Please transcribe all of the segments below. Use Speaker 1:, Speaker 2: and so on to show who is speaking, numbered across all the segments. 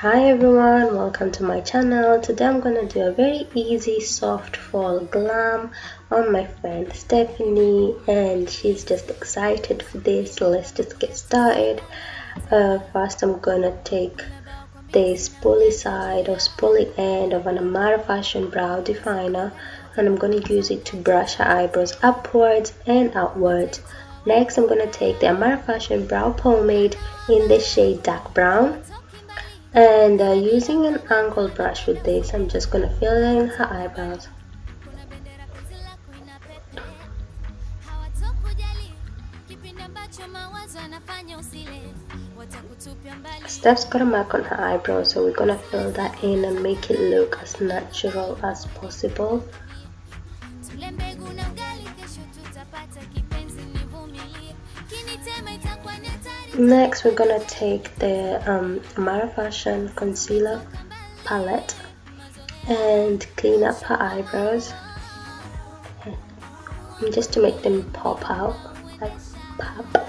Speaker 1: Hi everyone, welcome to my channel. Today I'm gonna do a very easy soft fall glam on my friend Stephanie, and she's just excited for this. So let's just get started. First I'm gonna take the spoolie side or spoolie end of an Amarah Fashion Brow Definer, and I'm gonna use it to brush her eyebrows upwards and outwards. Next I'm gonna take the Amarah Fashion Brow Pomade in the shade Dark Brown. And using an angle brush with this, I'm just going to fill in her eyebrows. Steph's got a mark on her eyebrow, so we're going to fill that in and make it look as natural as possible. Next, we're gonna take the Amarah Fashion concealer palette and clean up her eyebrows, just to make them pop out, like pop.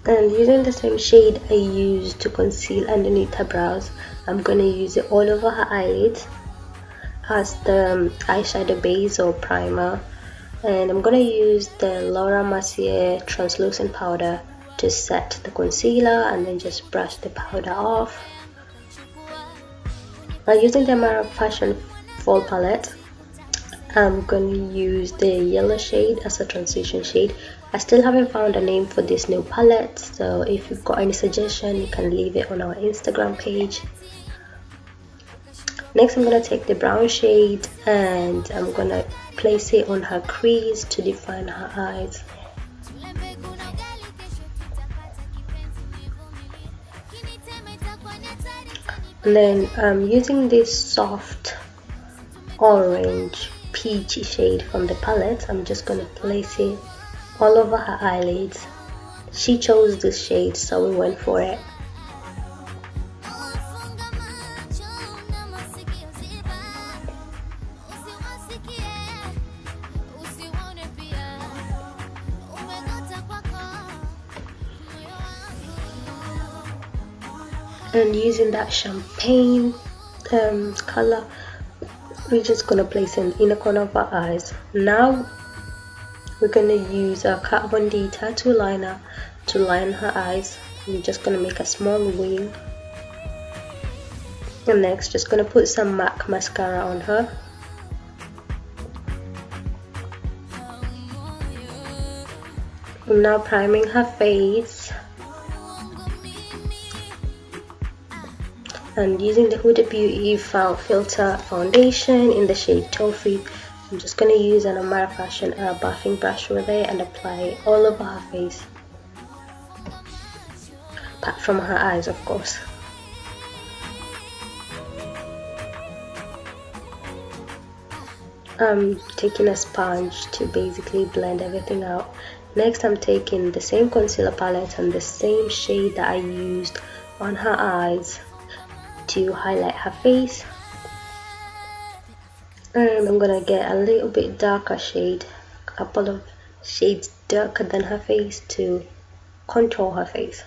Speaker 1: And using the same shade I used to conceal underneath her brows, I'm going to use it all over her eyelids as the eyeshadow base or primer. And I'm going to use the Laura Mercier translucent powder to set the concealer, and then just brush the powder off. Now using the Amarah Fashion Fall palette, I'm going to use the yellow shade as a transition shade. I still haven't found a name for this new palette, so if you've got any suggestion, you can leave it on our Instagram page. Next, I'm going to take the brown shade and I'm going to place it on her crease to define her eyes. And then I'm using this soft orange peachy shade from the palette. I'm just going to place it all over her eyelids. She chose this shade, so we went for it. And using that champagne color, we're just gonna place it in the inner corner of our eyes. Now we're gonna use our Kat Von D tattoo liner to line her eyes. We're just gonna make a small wing. And next, just gonna put some MAC mascara on her. I'm now priming her face. And using the Huda Beauty Filter Foundation in the shade Toffee, I'm just going to use an Amarah Fashion buffing brush with it and apply it all over her face, apart from her eyes, of course. I'm taking a sponge to basically blend everything out. Next, I'm taking the same concealer palette and the same shade that I used on her eyes to highlight her face, and I'm gonna get a little bit darker shade, a couple of shades darker than her face, to contour her face.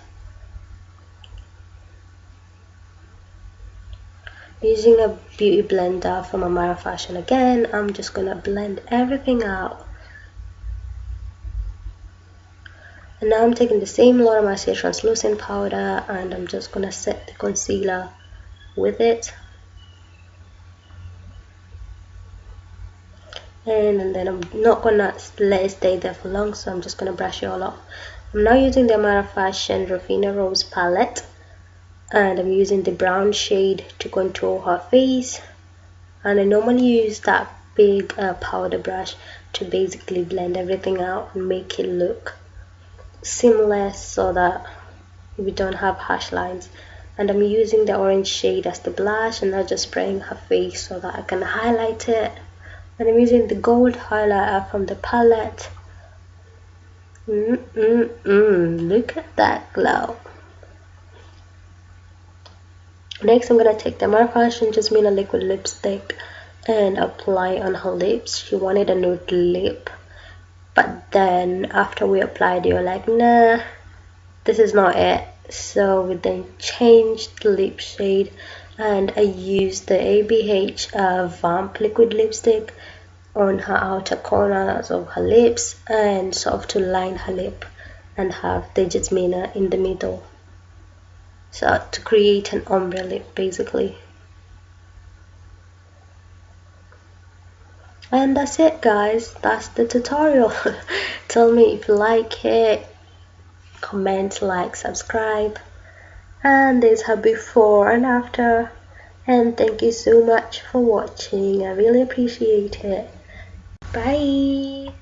Speaker 1: Using a beauty blender from Amarah Fashion again, I'm just gonna blend everything out. And now I'm taking the same Laura Mercier translucent powder and I'm just gonna set the concealer with it, and then I'm not gonna let it stay there for long, so I'm just gonna brush it all off. I'm now using the Amarah Fashion Rafina Rose palette, and I'm using the brown shade to contour her face, and I normally use that big powder brush to basically blend everything out and make it look seamless so that we don't have harsh lines. And I'm using the orange shade as the blush, and I'm just spraying her face so that I can highlight it. And I'm using the gold highlighter from the palette. Look at that glow. Next, I'm going to take the Amarah Fashion Jasmine liquid lipstick and apply on her lips. She wanted a nude lip, but then after we applied, they were like, nah, this is not it. So we then changed the lip shade, and I used the ABH Vamp liquid lipstick on her outer corners of her lips and sort of to line her lip and have the jasmine in the middle, so to create an ombre lip basically. And that's it guys, that's the tutorial. Tell me if you like it, comment, like, subscribe, and there's her before and after. And thank you so much for watching, I really appreciate it. Bye.